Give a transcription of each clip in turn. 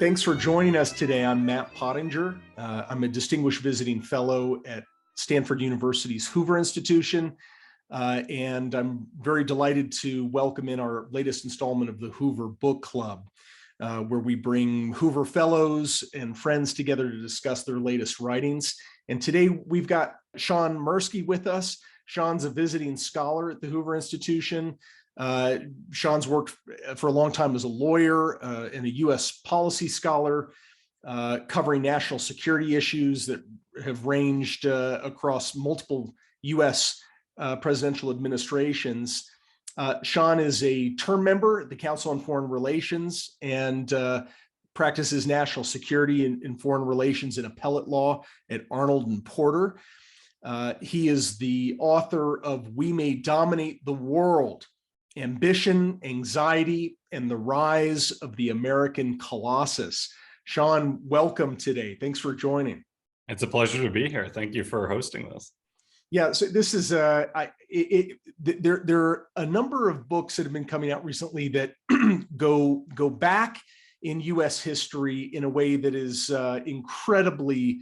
Thanks for joining us today. I'm Matt Pottinger. I'm a distinguished visiting fellow at Stanford University's Hoover Institution, and I'm very delighted to welcome in our latest installment of the Hoover Book Club, where we bring Hoover fellows and friends together to discuss their latest writings. And today we've got Sean Mirski with us. Sean's a visiting scholar at the Hoover Institution. Sean's worked for a long time as a lawyer and a U.S. policy scholar, covering national security issues that have ranged across multiple U.S. Presidential administrations. Sean is a term member at the Council on Foreign Relations and practices national security and foreign relations and appellate law at Arnold and Porter. He is the author of We May Dominate the World: Ambition, Anxiety, and the Rise of the American Colossus. Sean, welcome today. Thanks for joining. It's a pleasure to be here. Thank you for hosting this. Yeah, so this is there are a number of books that have been coming out recently that go back in U.S. history in a way that is incredibly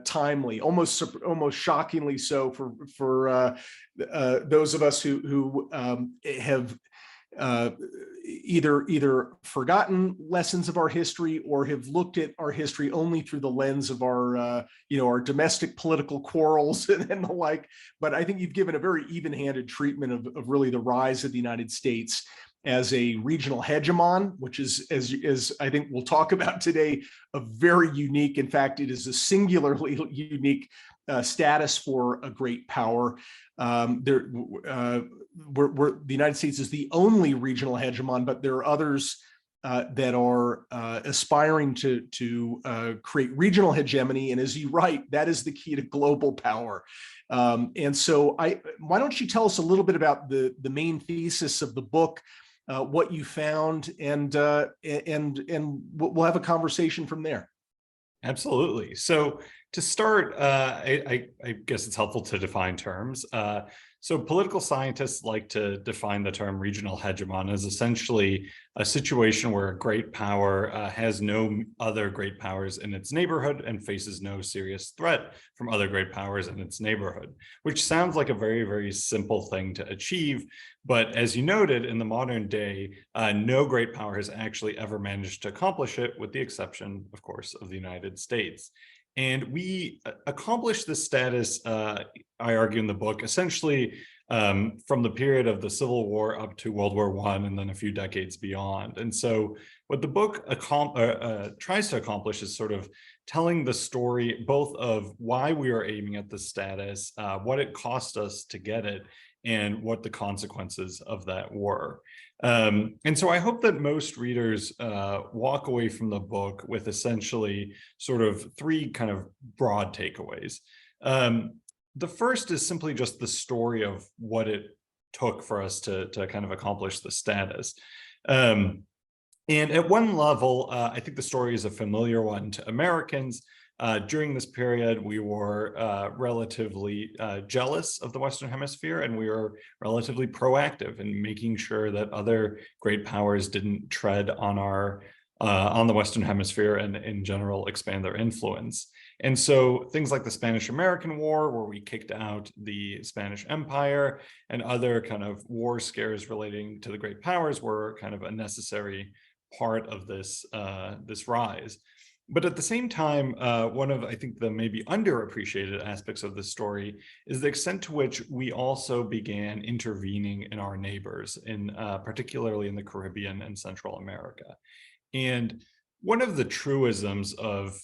timely, almost shockingly so for those of us who have either forgotten lessons of our history or have looked at our history only through the lens of our our domestic political quarrels and the like. But I think you've given a very even-handed treatment of really the rise of the United States as a regional hegemon, which is, as I think we'll talk about today, a very unique, in fact, it is a singularly unique status for a great power. The United States is the only regional hegemon, but there are others that are aspiring to create regional hegemony. And as you write, that is the key to global power. And so why don't you tell us a little bit about the main thesis of the book, what you found, and we'll have a conversation from there. Absolutely. So to start, I guess it's helpful to define terms. So political scientists like to define the term regional hegemon as essentially a situation where a great power has no other great powers in its neighborhood and faces no serious threat from other great powers in its neighborhood, which sounds like a very, very simple thing to achieve. But as you noted, in the modern day, no great power has actually ever managed to accomplish it, with the exception, of course, of the United States. And we accomplished this status, I argue in the book, essentially from the period of the Civil War up to World War I and then a few decades beyond. And so what the book tries to accomplish is sort of telling the story both of why we are aiming at this status, what it cost us to get it, and what the consequences of that were. And so I hope that most readers walk away from the book with essentially sort of three kind of broad takeaways. The first is simply just the story of what it took for us to kind of accomplish the status. And at one level, I think the story is a familiar one to Americans. During this period, we were relatively jealous of the Western Hemisphere, and we were relatively proactive in making sure that other great powers didn't tread on the Western Hemisphere and in general expand their influence. And so things like the Spanish-American War, where we kicked out the Spanish Empire, and other kind of war scares relating to the great powers were kind of a necessary part of this rise. But at the same time, one of, I think, the maybe underappreciated aspects of this story is the extent to which we also began intervening in our neighbors, particularly in the Caribbean and Central America. And one of the truisms of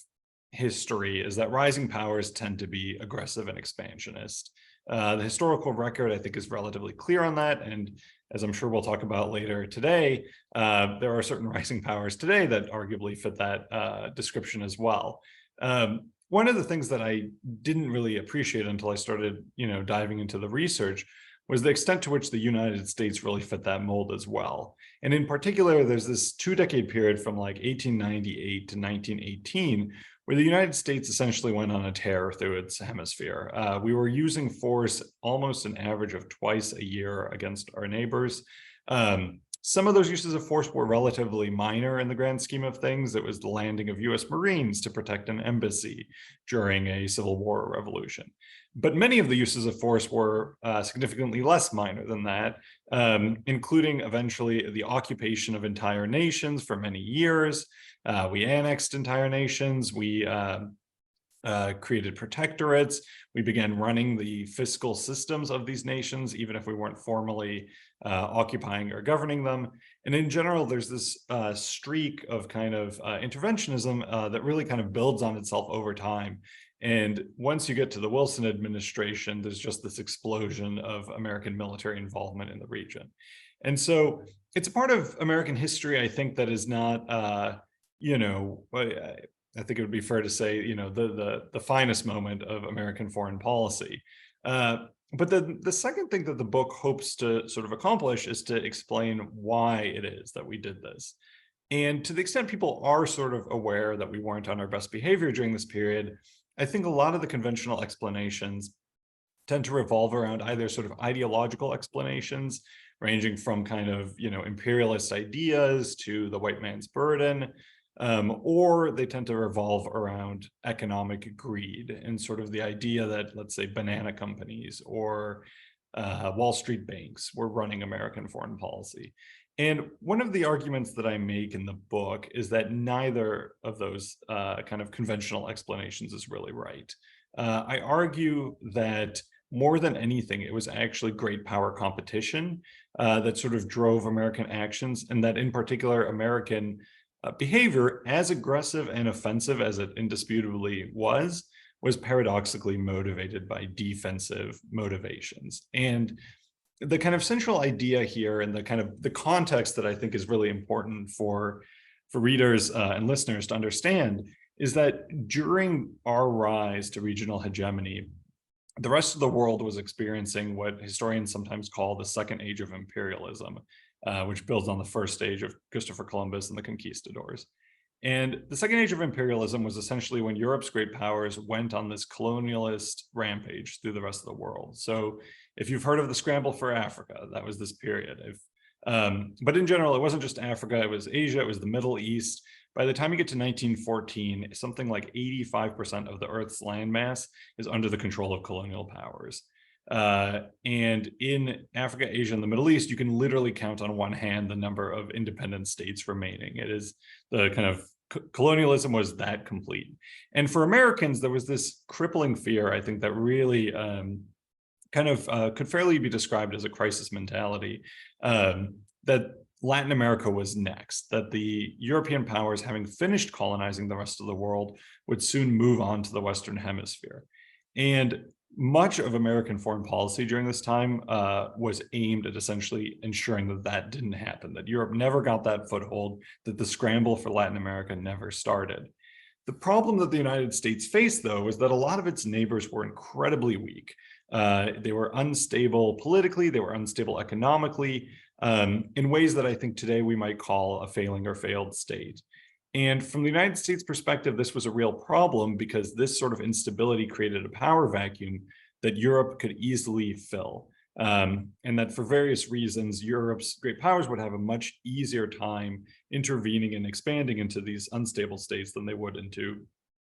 history is that rising powers tend to be aggressive and expansionist. The historical record, I think, is relatively clear on that. And as I'm sure we'll talk about later today, there are certain rising powers today that arguably fit that description as well. One of the things that I didn't really appreciate until I started, diving into the research was the extent to which the United States really fit that mold as well. And in particular, there's this 2-decade period from like 1898 to 1918, where the United States essentially went on a tear through its hemisphere. We were using force almost an average of twice a year against our neighbors. Some of those uses of force were relatively minor in the grand scheme of things. It was the landing of US Marines to protect an embassy during a civil war or revolution. But many of the uses of force were significantly less minor than that, including eventually the occupation of entire nations for many years. We annexed entire nations. We created protectorates. We began running the fiscal systems of these nations, even if we weren't formally occupying or governing them. And in general, there's this streak of kind of interventionism that really kind of builds on itself over time. And once you get to the Wilson administration, there's just this explosion of American military involvement in the region. And so it's a part of American history, I think, that is not, I think it would be fair to say, the finest moment of American foreign policy. But the second thing that the book hopes to sort of accomplish is to explain why it is that we did this. And to the extent people are sort of aware that we weren't on our best behavior during this period, I think a lot of the conventional explanations tend to revolve around either sort of ideological explanations, ranging from kind of, imperialist ideas to the white man's burden, or they tend to revolve around economic greed and sort of the idea that, let's say, banana companies or Wall Street banks were running American foreign policy. And one of the arguments that I make in the book is that neither of those kind of conventional explanations is really right. I argue that more than anything, it was actually great power competition that sort of drove American actions, and that in particular, American behavior, as aggressive and offensive as it indisputably was paradoxically motivated by defensive motivations. And the kind of central idea here, and the kind of the context that I think is really important for readers and listeners to understand, is that during our rise to regional hegemony, the rest of the world was experiencing what historians sometimes call the second age of imperialism, which builds on the first stage of Christopher Columbus and the conquistadors. And the second age of imperialism was essentially when Europe's great powers went on this colonialist rampage through the rest of the world. So if you've heard of the scramble for Africa, that was this period. But in general, it wasn't just Africa, it was Asia, it was the Middle East. By the time you get to 1914, something like 85% of the Earth's landmass is under the control of colonial powers. And in Africa, Asia, and the Middle East, you can literally count on one hand the number of independent states remaining. It is the kind of colonialism was that complete. And for Americans, there was this crippling fear, I think, that really could fairly be described as a crisis mentality, that Latin America was next, that the European powers, having finished colonizing the rest of the world, would soon move on to the Western Hemisphere. And much of American foreign policy during this time was aimed at essentially ensuring that that didn't happen, that Europe never got that foothold, that the scramble for Latin America never started. The problem that the United States faced, though, is that a lot of its neighbors were incredibly weak. They were unstable politically, they were unstable economically, in ways that I think today we might call a failing or failed state. And from the United States perspective, this was a real problem because this sort of instability created a power vacuum that Europe could easily fill. And that for various reasons, Europe's great powers would have a much easier time intervening and expanding into these unstable states than they would into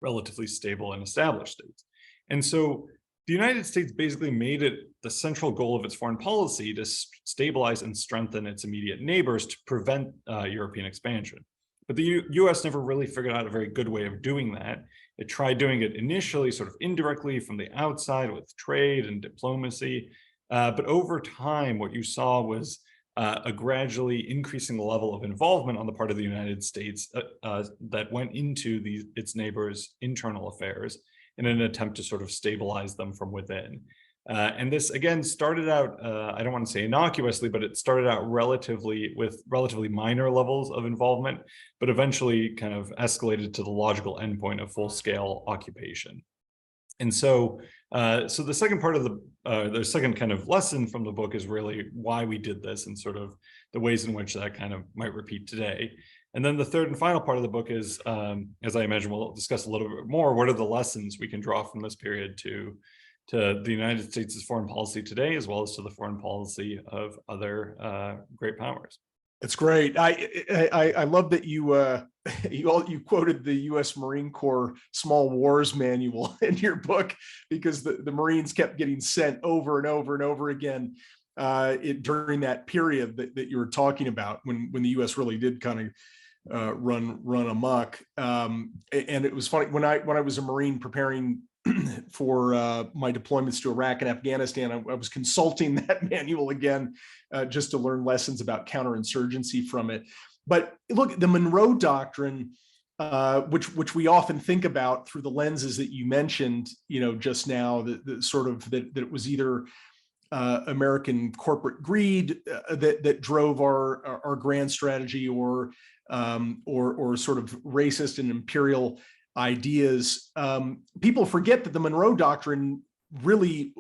relatively stable and established states. And so the United States basically made it the central goal of its foreign policy to stabilize and strengthen its immediate neighbors to prevent European expansion. But the US never really figured out a very good way of doing that. It tried doing it initially sort of indirectly from the outside with trade and diplomacy. But over time, what you saw was a gradually increasing level of involvement on the part of the United States that went into its neighbors' internal affairs in an attempt to sort of stabilize them from within. And this, again, started out, I don't want to say innocuously, but it started out with relatively minor levels of involvement, but eventually kind of escalated to the logical endpoint of full-scale occupation. And so the second part of the second kind of lesson from the book is really why we did this and sort of the ways in which that kind of might repeat today. And then the third and final part of the book is, as I imagine we'll discuss a little bit more, what are the lessons we can draw from this period to the United States' foreign policy today, as well as to the foreign policy of other great powers. It's great. I love that you quoted the U.S. Marine Corps Small Wars Manual in your book, because the Marines kept getting sent over and over and over again during that period that you were talking about, when the U.S. really did kind of run amok. And it was funny when I was a Marine preparing for my deployments to Iraq and Afghanistan, I was consulting that manual again, just to learn lessons about counterinsurgency from it. But look, the Monroe Doctrine, which we often think about through the lenses that you mentioned, just now, the sort of that it was either American corporate greed that drove our grand strategy, or sort of racist and imperial ideas. People forget that the Monroe Doctrine really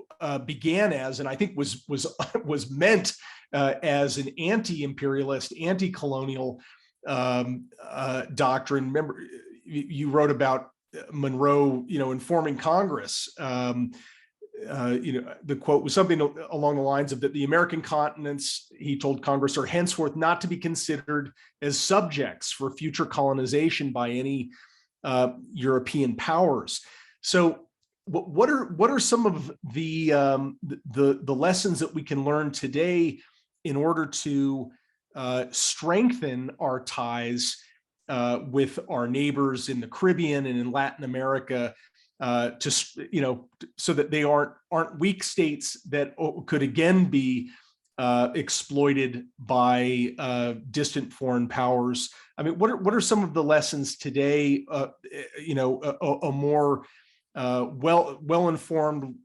began as, and I think was meant as, an anti-imperialist, anti-colonial doctrine. Remember, you wrote about Monroe, informing Congress. The quote was something along the lines of that the American continents, he told Congress, are henceforth not to be considered as subjects for future colonization by any European powers. So what are some of the lessons that we can learn today in order to strengthen our ties with our neighbors in the Caribbean and in Latin America, so that they aren't weak states that could again be exploited by distant foreign powers? I mean, what are some of the lessons today? A more well-informed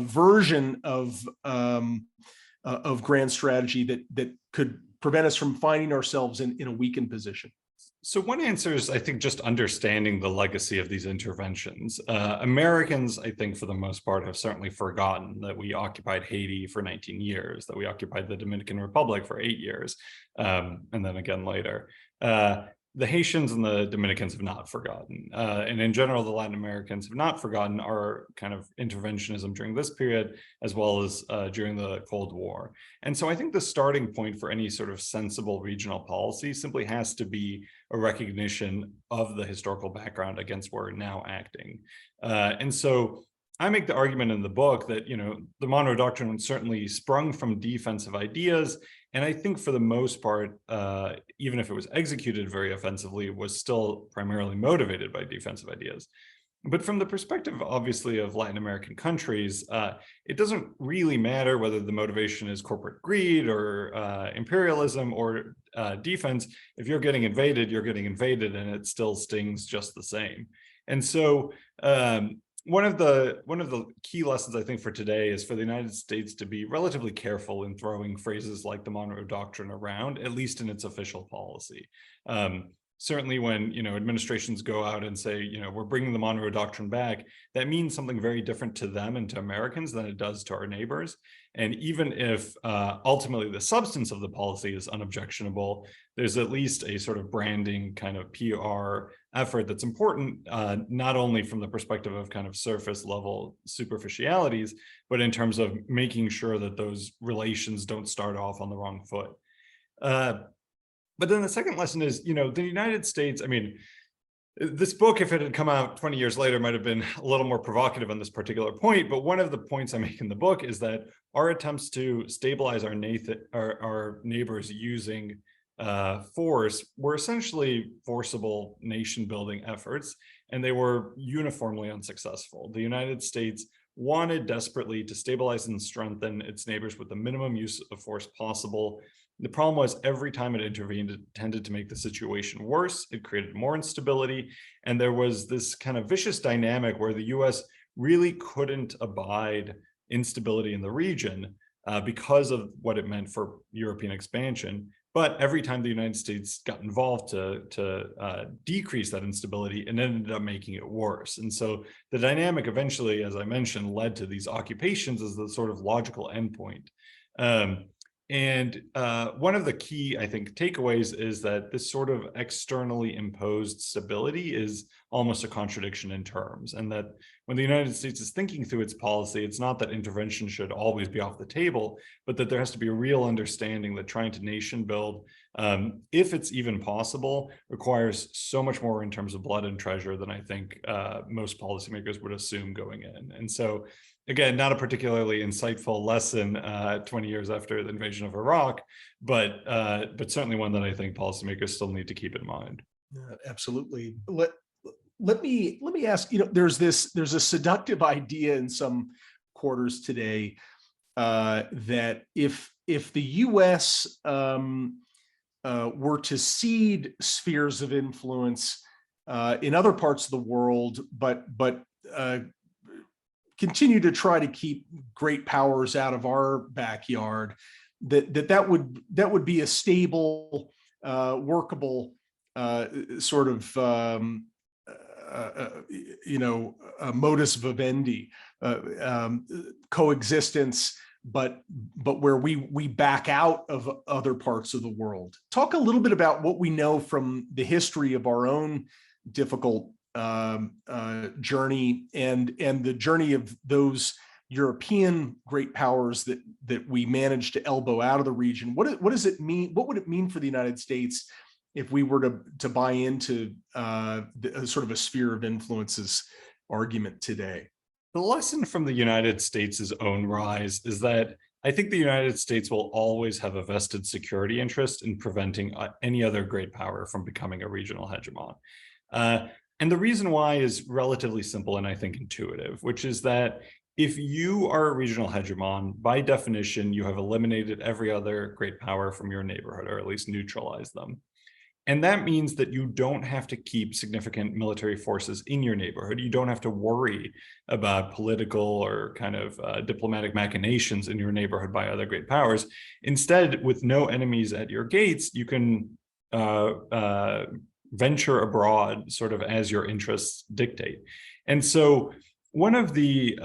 version of grand strategy that could prevent us from finding ourselves in a weakened position. So one answer is, I think, just understanding the legacy of these interventions. Americans, I think, for the most part, have certainly forgotten that we occupied Haiti for 19 years, that we occupied the Dominican Republic for 8 years, and then again later. The Haitians and the Dominicans have not forgotten. And in general, the Latin Americans have not forgotten our kind of interventionism during this period, as well as during the Cold War. And so I think the starting point for any sort of sensible regional policy simply has to be a recognition of the historical background against which we're now acting. And so I make the argument in the book that, the Monroe Doctrine certainly sprung from defensive ideas. And I think for the most part, even if it was executed very offensively, it was still primarily motivated by defensive ideas. But from the perspective, obviously, of Latin American countries, it doesn't really matter whether the motivation is corporate greed or imperialism or defense. If you're getting invaded, you're getting invaded, and it still stings just the same. And so one of the key lessons, I think, for today is for the United States to be relatively careful in throwing phrases like the Monroe Doctrine around, at least in its official policy. Certainly when, administrations go out and say, we're bringing the Monroe Doctrine back, that means something very different to them and to Americans than it does to our neighbors. And even if ultimately the substance of the policy is unobjectionable, there's at least a sort of branding kind of PR effort that's important, not only from the perspective of kind of surface level superficialities, but in terms of making sure that those relations don't start off on the wrong foot. But then the second lesson is, the United States, I mean, this book, if it had come out 20 years later, might have been a little more provocative on this particular point. But one of the points I make in the book is that our attempts to stabilize our neighbors using force were essentially forcible nation-building efforts, and they were uniformly unsuccessful. The United States wanted desperately to stabilize and strengthen its neighbors with the minimum use of force possible. The problem was every time it intervened, it tended to make the situation worse. It created more instability. And there was this kind of vicious dynamic where the US really couldn't abide instability in the region because of what it meant for European expansion. But every time the United States got involved to decrease that instability, it ended up making it worse. And so the dynamic eventually, as I mentioned, led to these occupations as the sort of logical endpoint. And one of the key, I think, takeaways is that this sort of externally imposed stability is almost a contradiction in terms, and that when the United States is thinking through its policy, it's not that intervention should always be off the table, but that there has to be a real understanding that trying to nation build, if it's even possible, requires so much more in terms of blood and treasure than I think most policymakers would assume going in. And so, again, not a particularly insightful lesson 20 years after the invasion of Iraq, but certainly one that I think policymakers still need to keep in mind. Absolutely. Let me ask, there's a seductive idea in some quarters today that if the US were to cede spheres of influence in other parts of the world, but continue to try to keep great powers out of our backyard, that would be a stable, workable sort of a modus vivendi, coexistence, but where we back out of other parts of the world. Talk a little bit about what we know from the history of our own difficult journey and the journey of those European great powers that we managed to elbow out of the region. What does it mean? What would it mean for the United States if we were to buy into sort of a sphere of influences argument today? The lesson from the United States' own rise is that I think the United States will always have a vested security interest in preventing any other great power from becoming a regional hegemon. And the reason why is relatively simple and I think intuitive, which is that if you are a regional hegemon, by definition, you have eliminated every other great power from your neighborhood, or at least neutralized them. And that means that you don't have to keep significant military forces in your neighborhood. You don't have to worry about political or kind of diplomatic machinations in your neighborhood by other great powers. Instead, with no enemies at your gates, you can venture abroad sort of as your interests dictate. And so one of the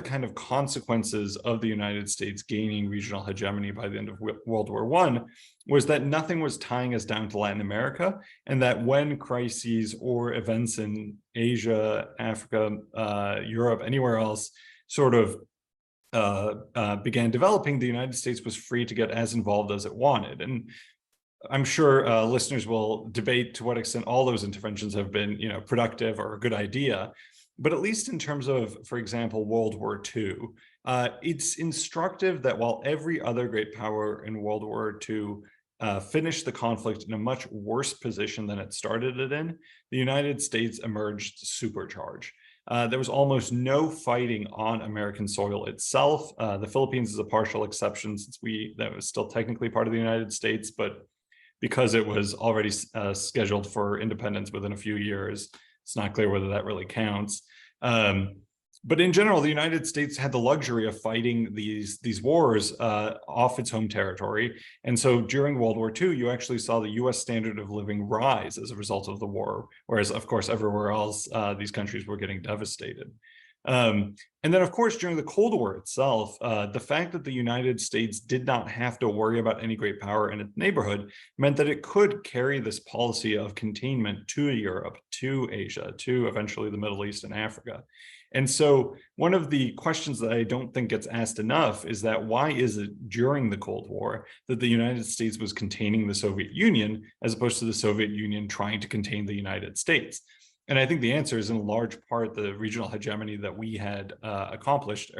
kind of consequences of the United States gaining regional hegemony by the end of World War I was that nothing was tying us down to Latin America, and that when crises or events in Asia, Africa, Europe, anywhere else sort of began developing, the United States was free to get as involved as it wanted. And I'm sure listeners will debate to what extent all those interventions have been, productive or a good idea. But at least in terms of, for example, World War II, it's instructive that while every other great power in World War II finished the conflict in a much worse position than it started it in, the United States emerged supercharged. There was almost no fighting on American soil itself. The Philippines is a partial exception since that was still technically part of the United States, but because it was already scheduled for independence within a few years, it's not clear whether that really counts. But in general, the United States had the luxury of fighting these wars off its home territory. And so during World War II, you actually saw the US standard of living rise as a result of the war, whereas, of course, everywhere else, these countries were getting devastated. And then, of course, during the Cold War itself, the fact that the United States did not have to worry about any great power in its neighborhood meant that it could carry this policy of containment to Europe, to Asia, to eventually the Middle East and Africa. And so one of the questions that I don't think gets asked enough is that why is it during the Cold War that the United States was containing the Soviet Union as opposed to the Soviet Union trying to contain the United States? And I think the answer is in large part the regional hegemony that we had accomplished,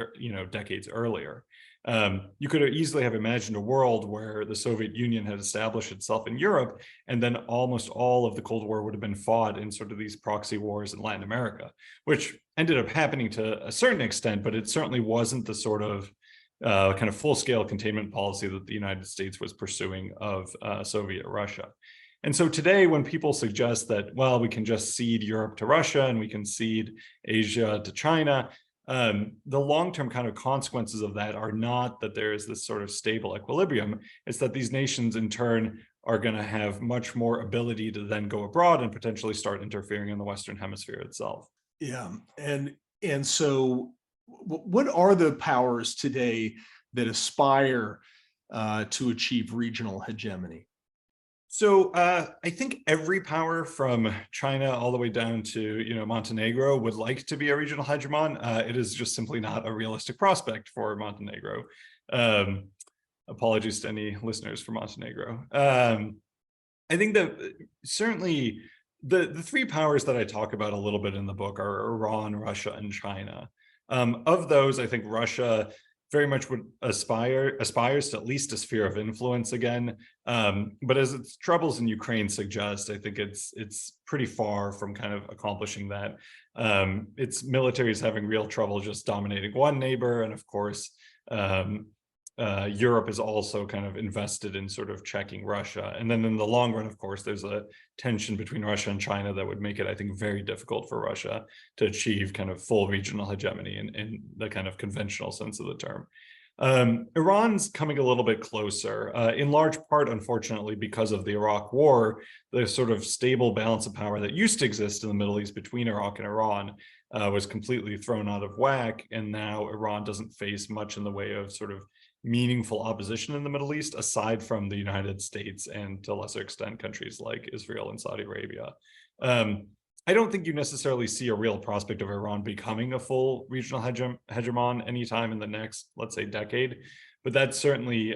decades earlier. You could easily have imagined a world where the Soviet Union had established itself in Europe, and then almost all of the Cold War would have been fought in sort of these proxy wars in Latin America, which ended up happening to a certain extent, but it certainly wasn't the sort of kind of full-scale containment policy that the United States was pursuing of Soviet Russia. And so today, when people suggest that, well, we can just cede Europe to Russia and we can cede Asia to China, the long-term kind of consequences of that are not that there is this sort of stable equilibrium. It's that these nations in turn are going to have much more ability to then go abroad and potentially start interfering in the Western Hemisphere itself. Yeah, and so what are the powers today that aspire to achieve regional hegemony? So I think every power from China all the way down to Montenegro would like to be a regional hegemon. It is just simply not a realistic prospect for Montenegro. Um, Apologies to any listeners from Montenegro. I think that certainly the three powers that I talk about a little bit in the book are Iran, Russia, and China. Of those, I think Russia very much would aspires to at least a sphere of influence again. But as its troubles in Ukraine suggest, I think it's pretty far from kind of accomplishing that. Its military is having real trouble just dominating one neighbor, and of course, Europe is also kind of invested in sort of checking Russia. And then in the long run, of course, there's a tension between Russia and China that would make it, I think, very difficult for Russia to achieve kind of full regional hegemony in the kind of conventional sense of the term. Iran's coming a little bit closer, in large part, unfortunately, because of the Iraq War. The sort of stable balance of power that used to exist in the Middle East between Iraq and Iran was completely thrown out of whack. And now Iran doesn't face much in the way of sort of meaningful opposition in the Middle East, aside from the United States and to a lesser extent countries like Israel and Saudi Arabia. I don't think you necessarily see a real prospect of Iran becoming a full regional hegemon anytime in the next, let's say, decade, but that's certainly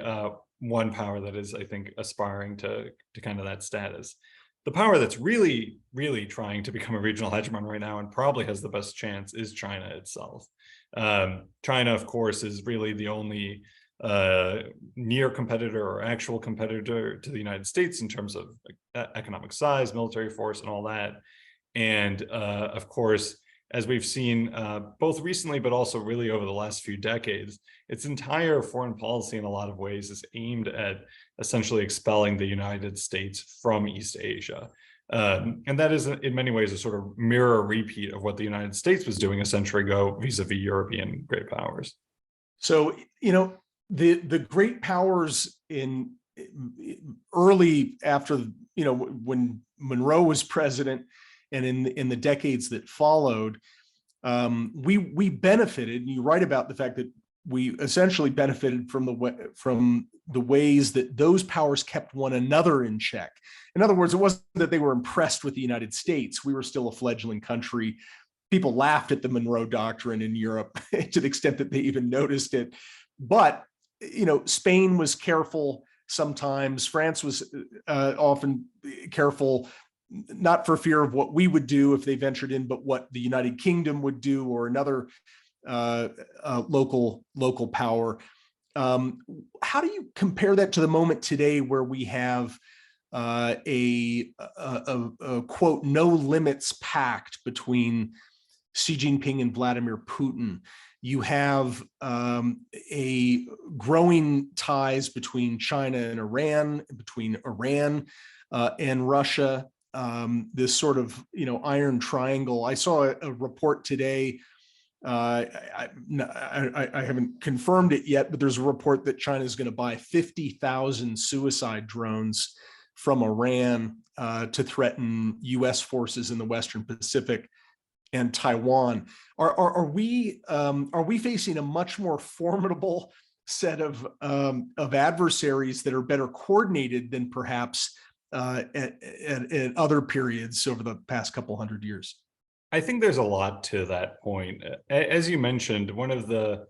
one power that is, I think, aspiring to kind of that status. The power that's really, really trying to become a regional hegemon right now and probably has the best chance is China itself. China, of course, is really the only near competitor or actual competitor to the United States in terms of economic size, military force, and all that. And of course, as we've seen both recently, but also really over the last few decades, its entire foreign policy in a lot of ways is aimed at essentially expelling the United States from East Asia. And that is in many ways a sort of mirror repeat of what the United States was doing a century ago vis-a-vis European great powers. So, the great powers in early after, when Monroe was president and in the decades that followed, we benefited, and you write about the fact that we essentially benefited from the ways that those powers kept one another in check. In other words, it wasn't that they were impressed with the United States. We were still a fledgling country. People laughed at the Monroe Doctrine in Europe to the extent that they even noticed it. But Spain was careful sometimes. France was often careful, not for fear of what we would do if they ventured in, but what the United Kingdom would do or another local power. How do you compare that to the moment today where we have a quote, no limits pact between Xi Jinping and Vladimir Putin? You have a growing ties between China and Iran, between Iran and Russia, this sort of, iron triangle. I saw a report today. I haven't confirmed it yet, but there's a report that China is going to buy 50,000 suicide drones from Iran to threaten U.S. forces in the Western Pacific and Taiwan. Are we facing a much more formidable set of adversaries that are better coordinated than perhaps at other periods over the past couple hundred years? I think there's a lot to that point. As you mentioned, one of the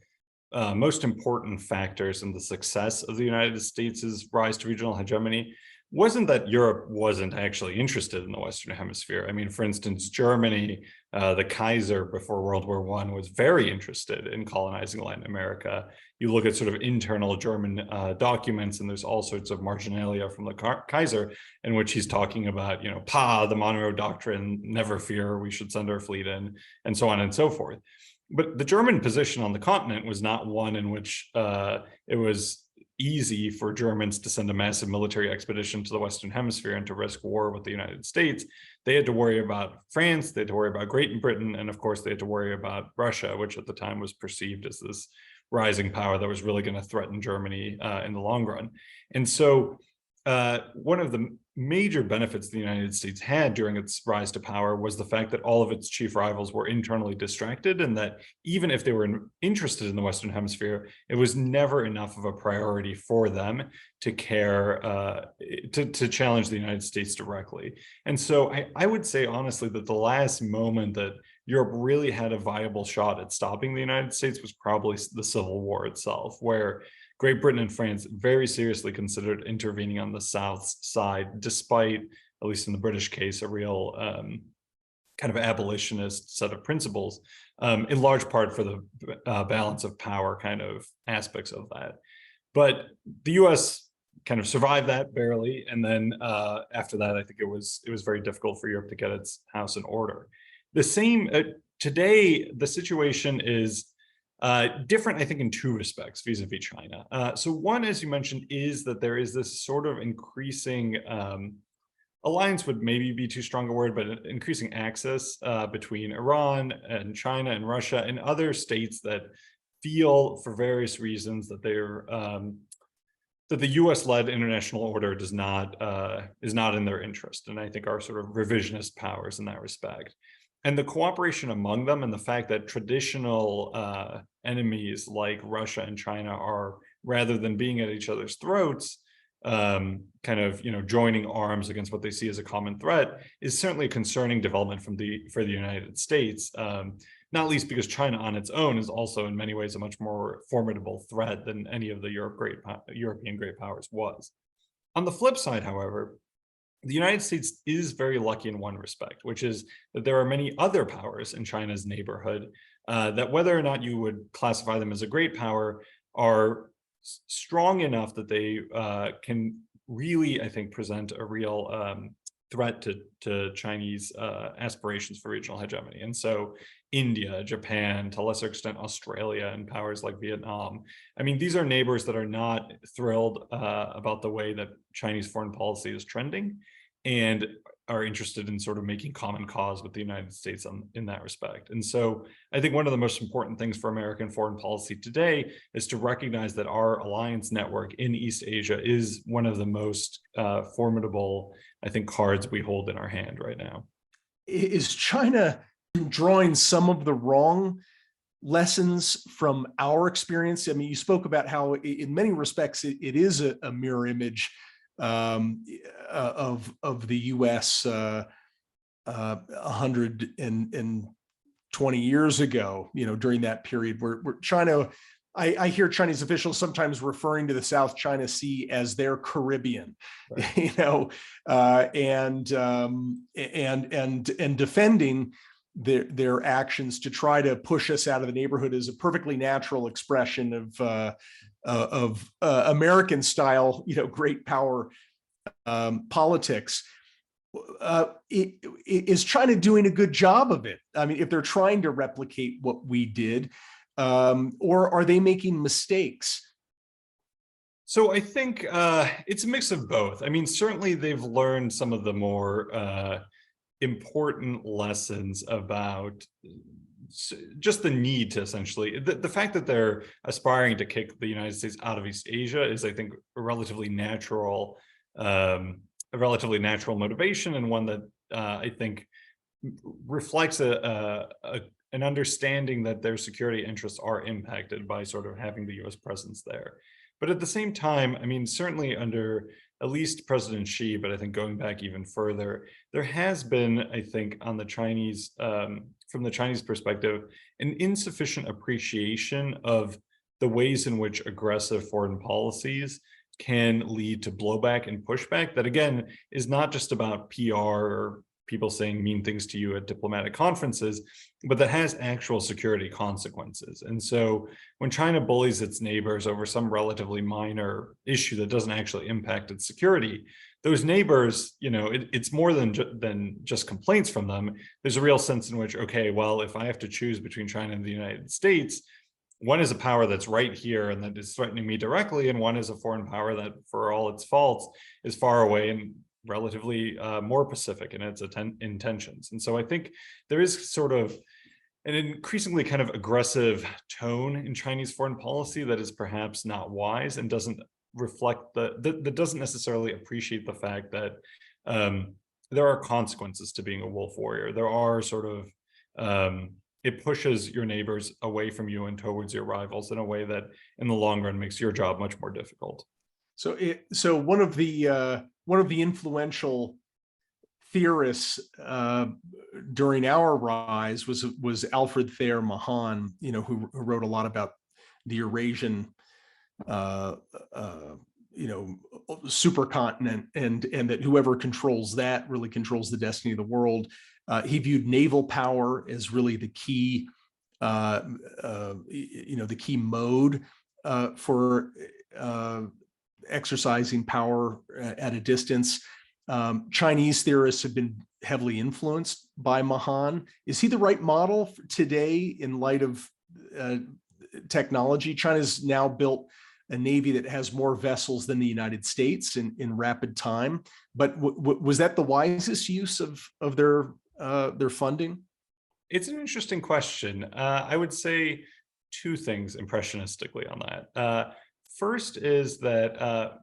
most important factors in the success of the United States' rise to regional hegemony wasn't that Europe wasn't actually interested in the Western Hemisphere. I mean, for instance, Germany, the Kaiser before World War I was very interested in colonizing Latin America. You look at sort of internal German documents, and there's all sorts of marginalia from the Kaiser in which he's talking about, the Monroe Doctrine, never fear, we should send our fleet in, and so on and so forth. But the German position on the continent was not one in which it was easy for Germans to send a massive military expedition to the Western Hemisphere and to risk war with the United States. They had to worry about France, they had to worry about Great Britain, and of course they had to worry about Russia, which at the time was perceived as this rising power that was really going to threaten Germany in the long run. And so one of the major benefits the United States had during its rise to power was the fact that all of its chief rivals were internally distracted, and that even if they were interested in the Western Hemisphere, it was never enough of a priority for them to care to challenge the United States directly. And so I would say honestly that the last moment that Europe really had a viable shot at stopping the United States was probably the Civil War itself, where Great Britain and France very seriously considered intervening on the South's side, despite, at least in the British case, a real kind of abolitionist set of principles, in large part for the balance of power kind of aspects of that. But the US kind of survived that barely. And then after that, I think it was very difficult for Europe to get its house in order. The same, today, the situation is different, I think, in two respects vis-a-vis China. So one, as you mentioned, is that there is this sort of increasing alliance would maybe be too strong a word, but increasing access between Iran and China and Russia and other states that feel, for various reasons, that they're that the U.S.-led international order is not in their interest, and I think are sort of revisionist powers in that respect. And the cooperation among them and the fact that traditional enemies like Russia and China are, rather than being at each other's throats, kind of joining arms against what they see as a common threat, is certainly a concerning development for the United States, not least because China on its own is also in many ways a much more formidable threat than any of the European great powers was. On the flip side, however, the United States is very lucky in one respect, which is that there are many other powers in China's neighborhood that, whether or not you would classify them as a great power, are strong enough that they can really, I think, present a real threat to Chinese aspirations for regional hegemony. And so India, Japan, to a lesser extent Australia, and powers like Vietnam. I mean, these are neighbors that are not thrilled about the way that Chinese foreign policy is trending, and are interested in sort of making common cause with the United States in that respect. And so I think one of the most important things for American foreign policy today is to recognize that our alliance network in East Asia is one of the most formidable, I think, cards we hold in our hand right now. Is China drawing some of the wrong lessons from our experience? I mean, you spoke about how in many respects it is a mirror image of the U.S. 120 years ago, during that period where China, I hear Chinese officials sometimes referring to the South China Sea as their Caribbean, right. And defending their actions to try to push us out of the neighborhood is a perfectly natural expression of American style, great power politics. Is China doing a good job of it? I mean, if they're trying to replicate what we did, or are they making mistakes? So I think it's a mix of both. I mean, certainly they've learned some of the more important lessons about just the need to essentially, the fact that they're aspiring to kick the United States out of East Asia is, I think, a relatively natural motivation, and one that I think reflects an understanding that their security interests are impacted by sort of having the US presence there. But at the same time, I mean, certainly under at least President Xi, but I think going back even further, there has been, I think, on the Chinese, from the Chinese perspective, an insufficient appreciation of the ways in which aggressive foreign policies can lead to blowback and pushback. That, again, is not just about PR or people saying mean things to you at diplomatic conferences, but that has actual security consequences. And so when China bullies its neighbors over some relatively minor issue that doesn't actually impact its security, those neighbors, it's more than just complaints from them. There's a real sense in which, okay, well, if I have to choose between China and the United States, one is a power that's right here and that is threatening me directly, and one is a foreign power that, for all its faults, is far away and relatively more pacific in its intentions. And so I think there is sort of an increasingly kind of aggressive tone in Chinese foreign policy that is perhaps not wise and doesn't reflect that doesn't necessarily appreciate the fact that there are consequences to being a wolf warrior. There are sort of it pushes your neighbors away from you and towards your rivals in a way that in the long run makes your job much more difficult. So one of the influential theorists during our rise was Alfred Thayer Mahan, who wrote a lot about the Eurasian supercontinent, and that whoever controls that really controls the destiny of the world. He viewed naval power as really the key, the key mode for exercising power at a distance. Chinese theorists have been heavily influenced by Mahan. Is he the right model for today in light of technology? China's now built a navy that has more vessels than the United States in rapid time. But was that the wisest use of their funding? It's an interesting question. I would say two things impressionistically on that. First is that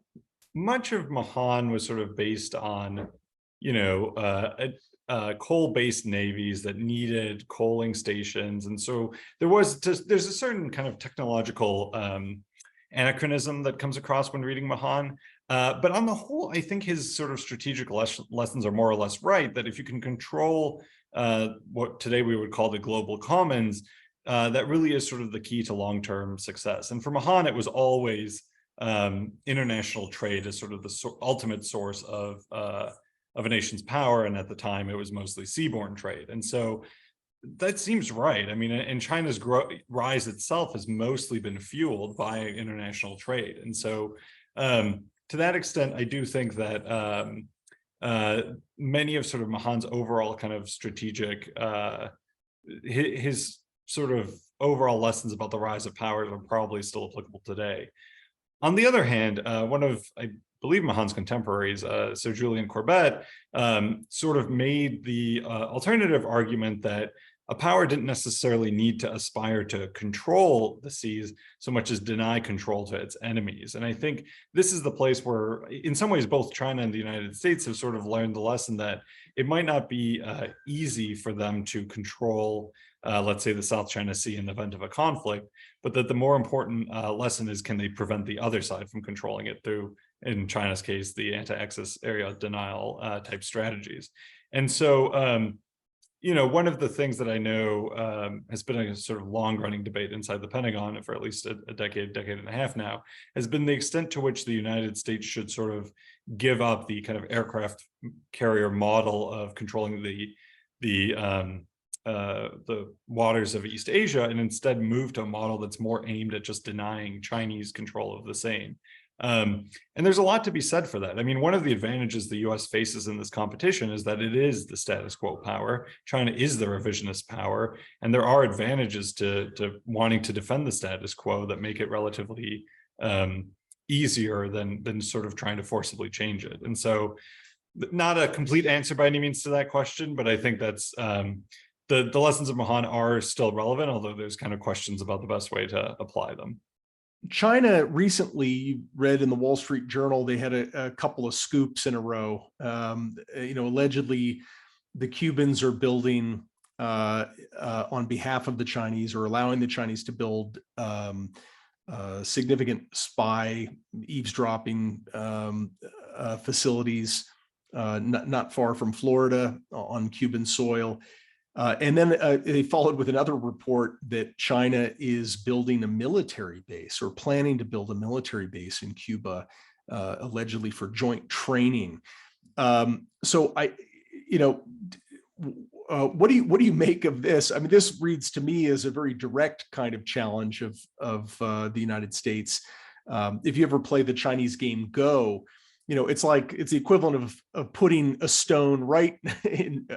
much of Mahan was sort of based on, coal-based navies that needed coaling stations, and so there's a certain kind of technological anachronism that comes across when reading Mahan. But on the whole, I think his sort of strategic lessons are more or less right, that if you can control what today we would call the global commons, that really is sort of the key to long-term success. And for Mahan, it was always international trade as sort of the ultimate source of a nation's power. And at the time, it was mostly seaborne trade. And so that seems right. I mean, and China's rise itself has mostly been fueled by international trade. And so to that extent, I do think that many of sort of Mahan's overall kind of strategic, his sort of overall lessons about the rise of power are probably still applicable today. On the other hand, one of, I believe, Mahan's contemporaries, Sir Julian Corbett, sort of made the alternative argument that a power didn't necessarily need to aspire to control the seas so much as deny control to its enemies. And I think this is the place where, in some ways, both China and the United States have sort of learned the lesson that it might not be easy for them to control, let's say, the South China Sea in the event of a conflict, but that the more important lesson is, can they prevent the other side from controlling it through, in China's case, the anti-access area denial type strategies. And so, one of the things that I know has been a sort of long-running debate inside the Pentagon for at least a decade and a half now, has been the extent to which the United States should sort of give up the kind of aircraft carrier model of controlling the waters of East Asia, and instead move to a model that's more aimed at just denying Chinese control of the same. And there's a lot to be said for that. I mean, one of the advantages the US faces in this competition is that it is the status quo power. China is the revisionist power, and there are advantages to wanting to defend the status quo that make it relatively easier than sort of trying to forcibly change it. And so, not a complete answer by any means to that question, but I think that's the lessons of Mahan are still relevant, although there's kind of questions about the best way to apply them. China recently, you read in the Wall Street Journal, they had a couple of scoops in a row. Allegedly, the Cubans are building on behalf of the Chinese, or allowing the Chinese to build significant spy eavesdropping facilities not far from Florida on Cuban soil. And then they followed with another report that China is building a military base, or planning to build a military base in Cuba, allegedly for joint training. So what do you make of this? I mean, this reads to me as a very direct kind of challenge of the United States. If you ever play the Chinese game Go, it's the equivalent of putting a stone right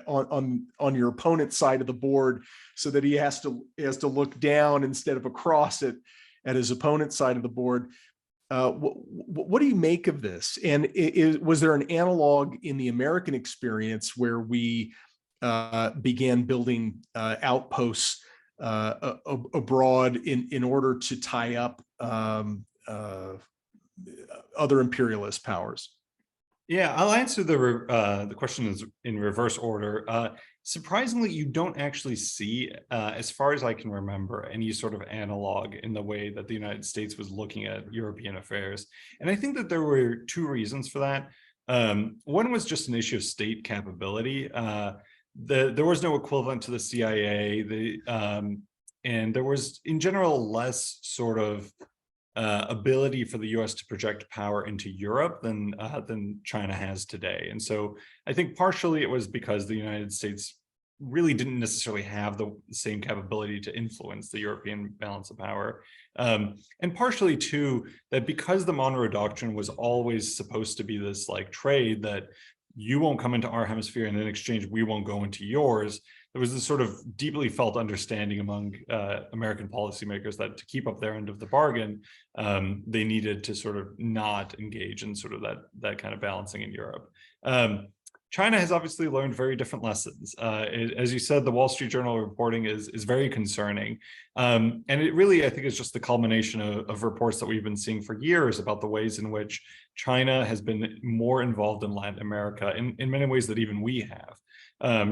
on your opponent's side of the board, so that he has to look down instead of across it at his opponent's side of the board. What do you make of this? And was there an analog in the American experience where we began building outposts abroad in order to tie up other imperialist powers? Yeah, I'll answer the question is in reverse order. Surprisingly, you don't actually see, as far as I can remember, any sort of analog in the way that the United States was looking at European affairs. And I think that there were two reasons for that. One was just an issue of state capability. There was no equivalent to the CIA, and there was, in general, less sort of ability for the U.S. to project power into Europe than China has today. And so I think partially it was because the United States really didn't necessarily have the same capability to influence the European balance of power. And partially too, that because the Monroe Doctrine was always supposed to be this like trade that you won't come into our hemisphere and in exchange we won't go into yours, there was this sort of deeply felt understanding among American policymakers that to keep up their end of the bargain, they needed to sort of not engage in sort of that kind of balancing in Europe. China has obviously learned very different lessons. As you said, the Wall Street Journal reporting is very concerning. And it really, I think, is just the culmination of reports that we've been seeing for years about the ways in which China has been more involved in Latin America in many ways that even we have.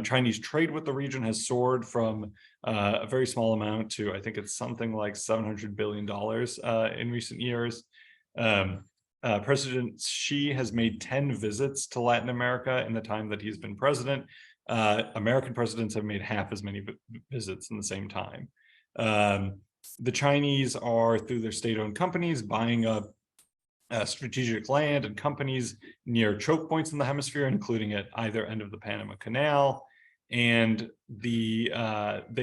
Chinese trade with the region has soared from a very small amount to, I think it's something like $700 billion in recent years. President Xi has made 10 visits to Latin America in the time that he's been president. American presidents have made half as many visits in the same time. The Chinese are, through their state-owned companies, buying up strategic land and companies near choke points in the hemisphere, including at either end of the Panama Canal. And they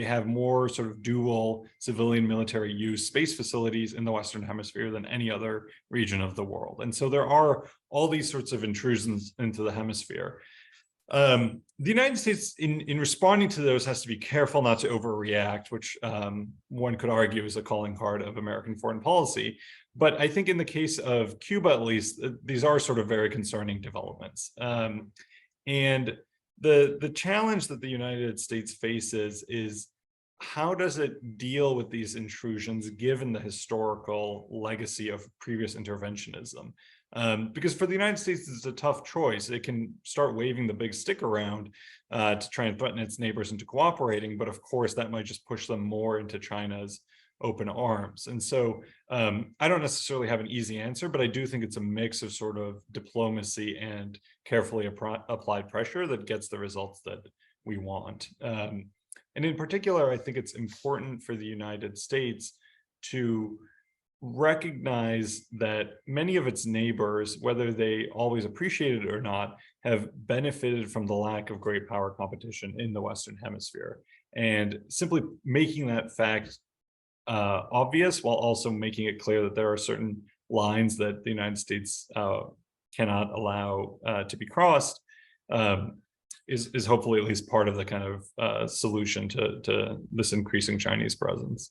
have more sort of dual civilian military use space facilities in the Western Hemisphere than any other region of the world. And so there are all these sorts of intrusions into the hemisphere. The United States, in responding to those, has to be careful not to overreact, which one could argue is a calling card of American foreign policy. But I think in the case of Cuba, at least, these are sort of very concerning developments. And the challenge that the United States faces is how does it deal with these intrusions given the historical legacy of previous interventionism? Because for the United States, it's a tough choice. It can start waving the big stick around to try and threaten its neighbors into cooperating, but of course that might just push them more into China's open arms. And so I don't necessarily have an easy answer, but I do think it's a mix of sort of diplomacy and carefully applied pressure that gets the results that we want. And in particular, I think it's important for the United States to recognize that many of its neighbors, whether they always appreciate it or not, have benefited from the lack of great power competition in the Western Hemisphere. And simply making that fact obvious while also making it clear that there are certain lines that the United States cannot allow to be crossed is hopefully at least part of the kind of solution to this increasing Chinese presence.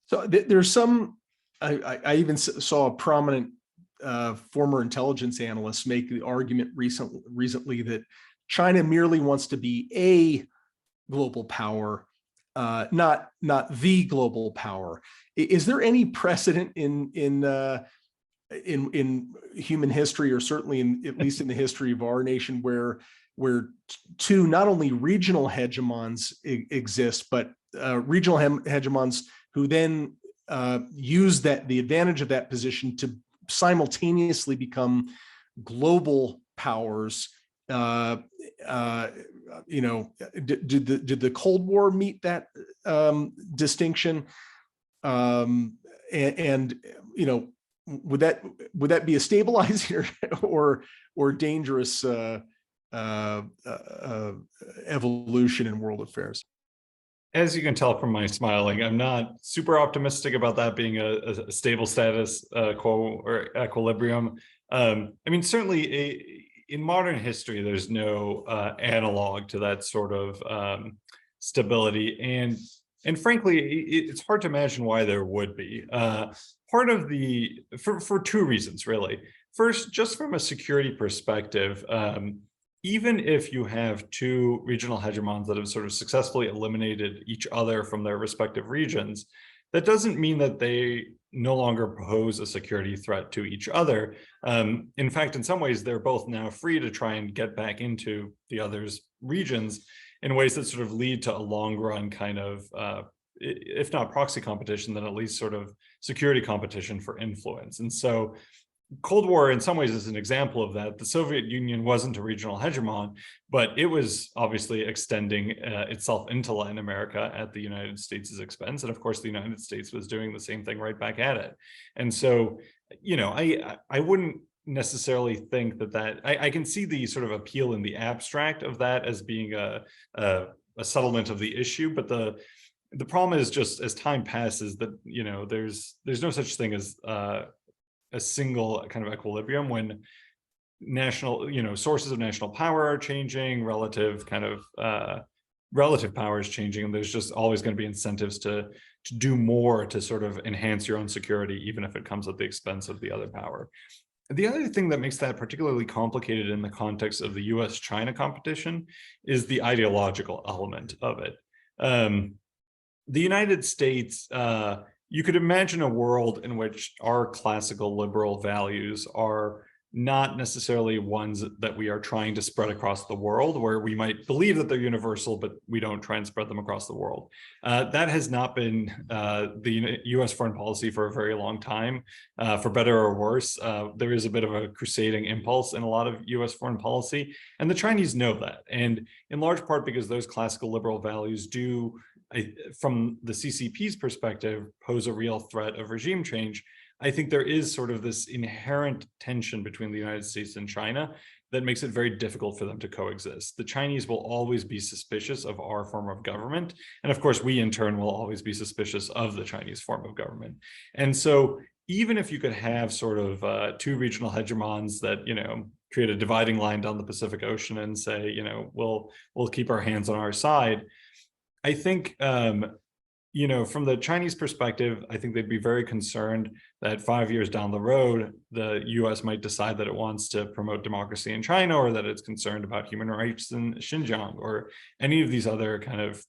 So there's some, I even saw a prominent former intelligence analyst make the argument recently that China merely wants to be a global power, not the global power. Is there any precedent in human history, or certainly at least in the history of our nation, where two not only regional hegemons exist, but regional hegemons who then use the advantage of that position to simultaneously become global powers? You know, did the Cold War meet that distinction? And you know, would that be a stabilizing or dangerous evolution in world affairs? As you can tell from my smiling, I'm not super optimistic about that being a stable status quo or equilibrium. I mean, certainly in modern history, there's no analog to that sort of stability. And frankly, it's hard to imagine why there would be. Part of for two reasons, really. First, just from a security perspective, even if you have two regional hegemons that have sort of successfully eliminated each other from their respective regions, that doesn't mean that they no longer pose a security threat to each other. In fact, in some ways, they're both now free to try and get back into the other's regions in ways that sort of lead to a long run kind of, if not proxy competition, then at least sort of security competition for influence. And so Cold War in some ways is an example of that. The Soviet Union wasn't a regional hegemon, but it was obviously extending itself into Latin America at the United States' expense. And of course, the United States was doing the same thing right back at it. And so, I wouldn't necessarily think that I can see the sort of appeal in the abstract of that as being a settlement of the issue, but the problem is just as time passes that, there's no such thing as a single kind of equilibrium when national, sources of national power are changing, relative power is changing, and there's just always going to be incentives to do more to sort of enhance your own security, even if it comes at the expense of the other power. The other thing that makes that particularly complicated in the context of the US-China competition is the ideological element of it. The United States, you could imagine a world in which our classical liberal values are not necessarily ones that we are trying to spread across the world, where we might believe that they're universal, but we don't try and spread them across the world. That has not been the US foreign policy for a very long time, for better or worse. There is a bit of a crusading impulse in a lot of US foreign policy, and the Chinese know that. And in large part because those classical liberal values do, from the CCP's perspective, pose a real threat of regime change. I think there is sort of this inherent tension between the United States and China that makes it very difficult for them to coexist. The Chinese will always be suspicious of our form of government. And of course, we in turn will always be suspicious of the Chinese form of government. And so even if you could have sort of two regional hegemons that, create a dividing line down the Pacific Ocean and say, we'll keep our hands on our side, I think, from the Chinese perspective, I think they'd be very concerned that 5 years down the road, the US might decide that it wants to promote democracy in China, or that it's concerned about human rights in Xinjiang, or any of these other kind of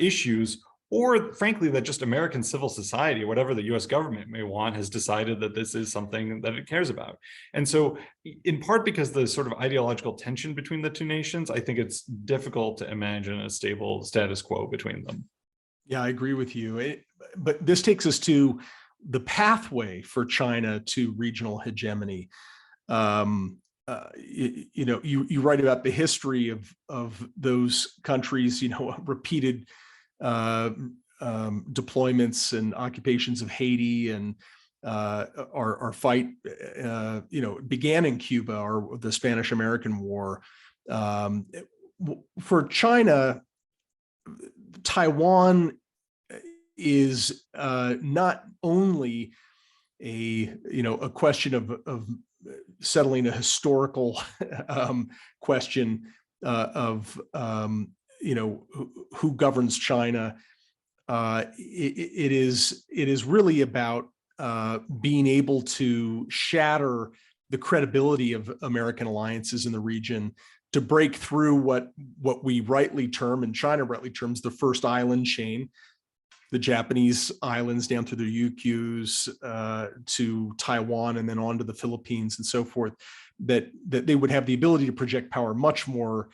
issues, or frankly, that just American civil society, whatever the US government may want, has decided that this is something that it cares about. And so in part because the sort of ideological tension between the two nations, I think it's difficult to imagine a stable status quo between them. Yeah, I agree with you. But this takes us to the pathway for China to regional hegemony. You write about the history of those countries, repeated deployments and occupations of Haiti, and our fight, began in Cuba, or the Spanish-American War. For China, Taiwan is not only a question of settling a historical question of who governs China. It is really about being able to shatter the credibility of American alliances in the region, to break through what we rightly term, and China rightly terms, the first island chain, the Japanese islands down through the Ryukyus to Taiwan, and then on to the Philippines and so forth, that they would have the ability to project power much more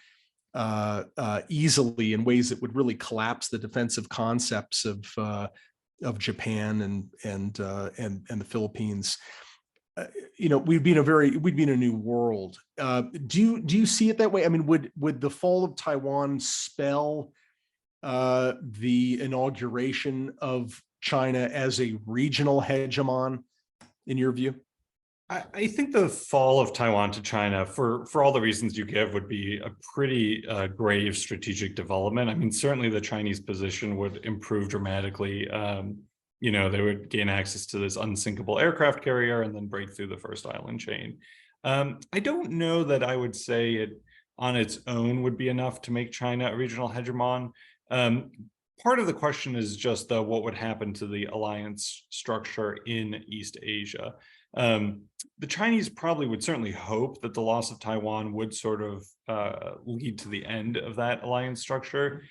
easily in ways that would really collapse the defensive concepts of Japan and the Philippines. We'd be in a new world. Do you see it that way? I mean, would the fall of Taiwan spell the inauguration of China as a regional hegemon, in your view? I think the fall of Taiwan to China, for all the reasons you give, would be a pretty grave strategic development. I mean, certainly the Chinese position would improve dramatically. They would gain access to this unsinkable aircraft carrier and then break through the first island chain. I don't know that I would say it on its own would be enough to make China a regional hegemon. Part of the question is just what would happen to the alliance structure in East Asia. The Chinese probably would certainly hope that the loss of Taiwan would sort of lead to the end of that alliance structure.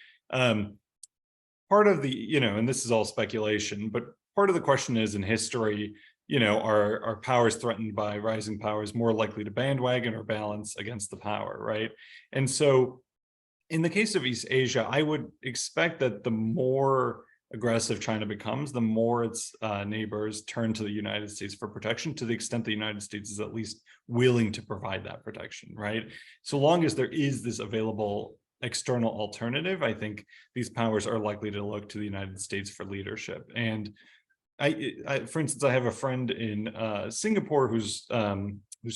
Part of the, and this is all speculation, but part of the question is, in history, are powers threatened by rising powers more likely to bandwagon or balance against the power, right? And so in the case of East Asia, I would expect that the more aggressive China becomes, the more its neighbors turn to the United States for protection, to the extent the United States is at least willing to provide that protection, right? So long as there is this available external alternative, I think these powers are likely to look to the United States for leadership. And for instance, I have a friend in Singapore who's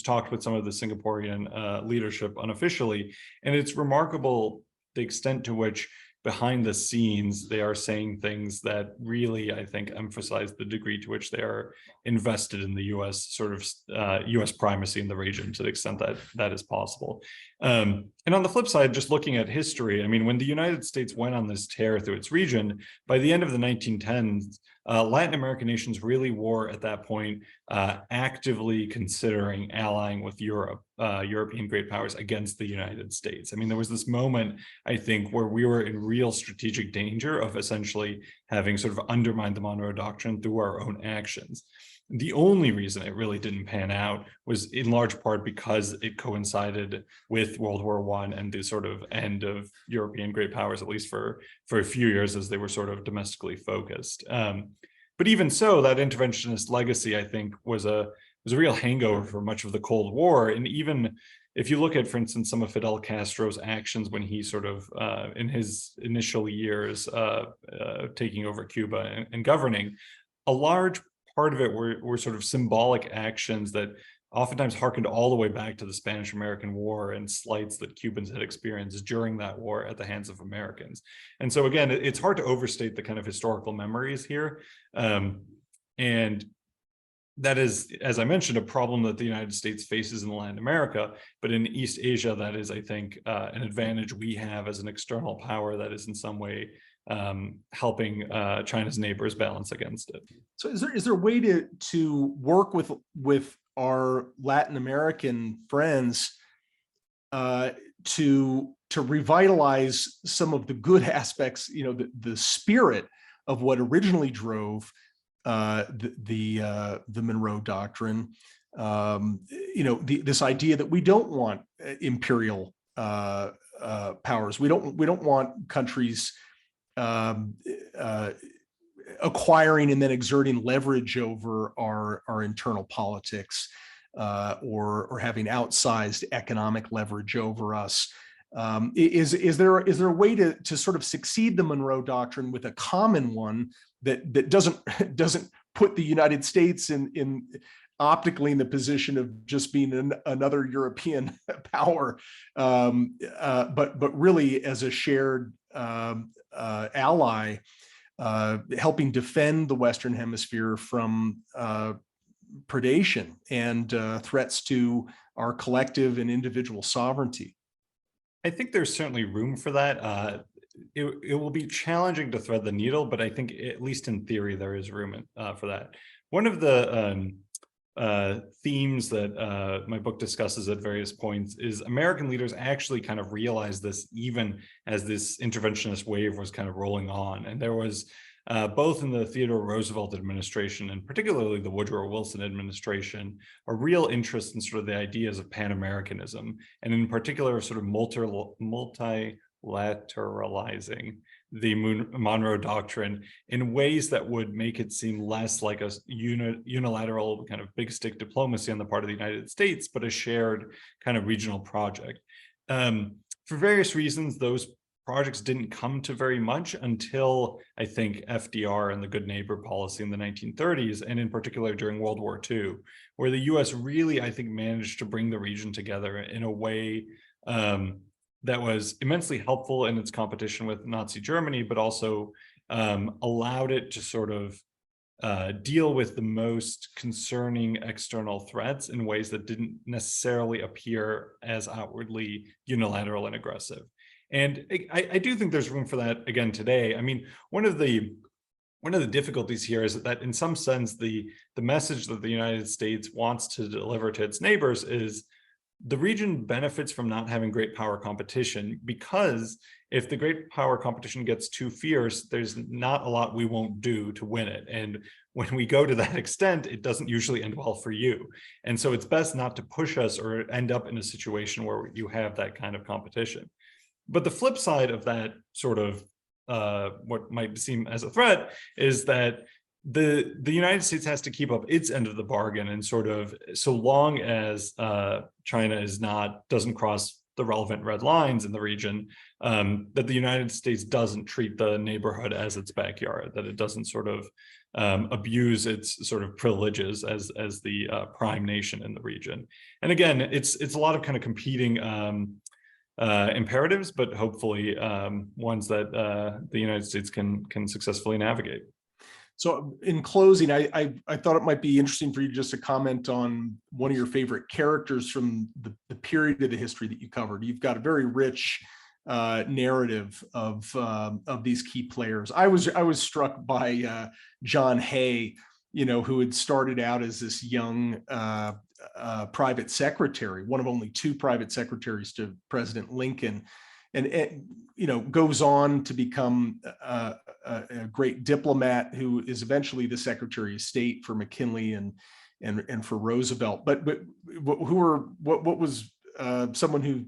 talked with some of the Singaporean leadership unofficially, and it's remarkable the extent to which behind the scenes they are saying things that really, I think, emphasize the degree to which they are invested in the U.S. sort of U.S. primacy in the region, to the extent that that is possible. And on the flip side, just looking at history, I mean, when the United States went on this tear through its region, by the end of the 1910s, Latin American nations really were at that point actively considering allying with Europe, European great powers against the United States. I mean, there was this moment, I think, where we were in real strategic danger of essentially having sort of undermined the Monroe Doctrine through our own actions. The only reason it really didn't pan out was in large part because it coincided with World War I and the sort of end of European great powers, at least for a few years, as they were sort of domestically focused. But even so, that interventionist legacy, I think, was a real hangover for much of the Cold War. And even if you look at, for instance, some of Fidel Castro's actions when he sort of, in his initial years taking over Cuba and governing, a large part of it were sort of symbolic actions that oftentimes harkened all the way back to the Spanish-American War and slights that Cubans had experienced during that war at the hands of Americans. And so again, it's hard to overstate the kind of historical memories here. And that is, as I mentioned, a problem that the United States faces in Latin America, but in East Asia, that is, I think, an advantage we have as an external power that is in some way helping China's neighbors balance against it. So is there a way to work with our Latin American friends to revitalize some of the good aspects, the spirit of what originally drove the Monroe Doctrine, this idea that we don't want imperial powers. We don't want countries acquiring and then exerting leverage over our internal politics, or having outsized economic leverage over us. Is there a way to sort of succeed the Monroe Doctrine with a common one that doesn't put the United States in optically in the position of just being another European power, but really as a shared ally, helping defend the Western Hemisphere from predation and threats to our collective and individual sovereignty? I think there's certainly room for that. It will be challenging to thread the needle, but I think at least in theory there is room for that. One of the themes that my book discusses at various points is American leaders actually kind of realized this even as this interventionist wave was kind of rolling on. And there was both in the Theodore Roosevelt administration and particularly the Woodrow Wilson administration, a real interest in sort of the ideas of Pan-Americanism, and in particular sort of multilateralizing the Monroe Doctrine in ways that would make it seem less like a unilateral kind of big stick diplomacy on the part of the United States, but a shared kind of regional project. For various reasons, those projects didn't come to very much until, I think, FDR and the good neighbor policy in the 1930s, and in particular during World War II, where the US really, I think, managed to bring the region together in a way that was immensely helpful in its competition with Nazi Germany, but also allowed it to sort of deal with the most concerning external threats in ways that didn't necessarily appear as outwardly unilateral and aggressive. And I do think there's room for that again today. I mean, one of the difficulties here is that in some sense, the message that the United States wants to deliver to its neighbors is the region benefits from not having great power competition, because if the great power competition gets too fierce, there's not a lot we won't do to win it. And when we go to that extent, it doesn't usually end well for you. And so it's best not to push us or end up in a situation where you have that kind of competition. But the flip side of that sort of what might seem as a threat is that the United States has to keep up its end of the bargain, and sort of, so long as China doesn't cross the relevant red lines in the region, that the United States doesn't treat the neighborhood as its backyard, that it doesn't sort of abuse its sort of privileges as the prime nation in the region. And again, it's a lot of kind of competing imperatives, but hopefully ones that the United States can successfully navigate. So in closing, I thought it might be interesting for you just to comment on one of your favorite characters from the period of the history that you covered. You've got a very rich narrative of these key players. I was struck by John Hay, who had started out as this young private secretary, one of only two private secretaries to President Lincoln, and goes on to become a great diplomat who is eventually the Secretary of State for McKinley and for Roosevelt. But what was someone who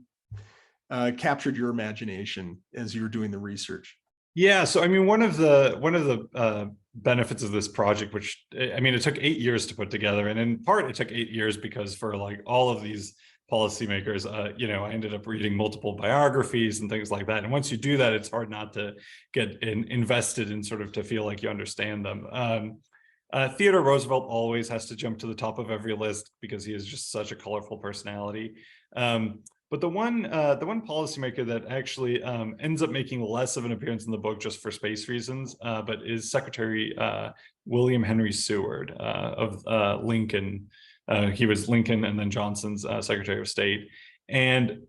captured your imagination as you were doing the research? Yeah, so I mean, one of the benefits of this project, which it took 8 years to put together, and in part it took 8 years because for like all of these policymakers, I ended up reading multiple biographies and things like that. And once you do that, it's hard not to get invested in sort of to feel like you understand them. Theodore Roosevelt always has to jump to the top of every list because he is just such a colorful personality. But the one policymaker that actually ends up making less of an appearance in the book just for space reasons, but is Secretary William Henry Seward of Lincoln. He was Lincoln and then Johnson's Secretary of State, and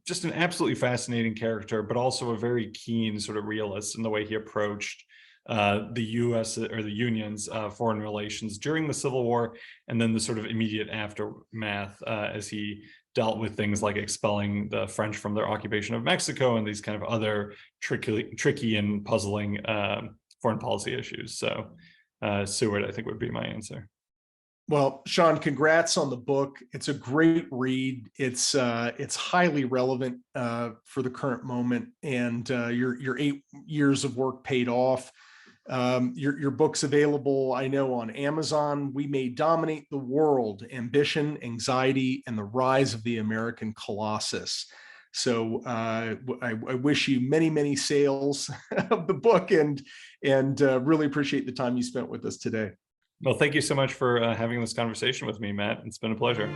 just an absolutely fascinating character, but also a very keen sort of realist in the way he approached the U.S. or the Union's foreign relations during the Civil War, and then the sort of immediate aftermath as he dealt with things like expelling the French from their occupation of Mexico and these kind of other tricky and puzzling foreign policy issues. So Seward, I think, would be my answer. Well, Sean, congrats on the book. It's a great read. It's highly relevant for the current moment, and your 8 years of work paid off. Your book's available, I know, on Amazon. We May Dominate the World: Ambition, Anxiety, and the Rise of the American Colossus. So I wish you many, many sales of the book, and really appreciate the time you spent with us today. Well, thank you so much for having this conversation with me, Matt. It's been a pleasure.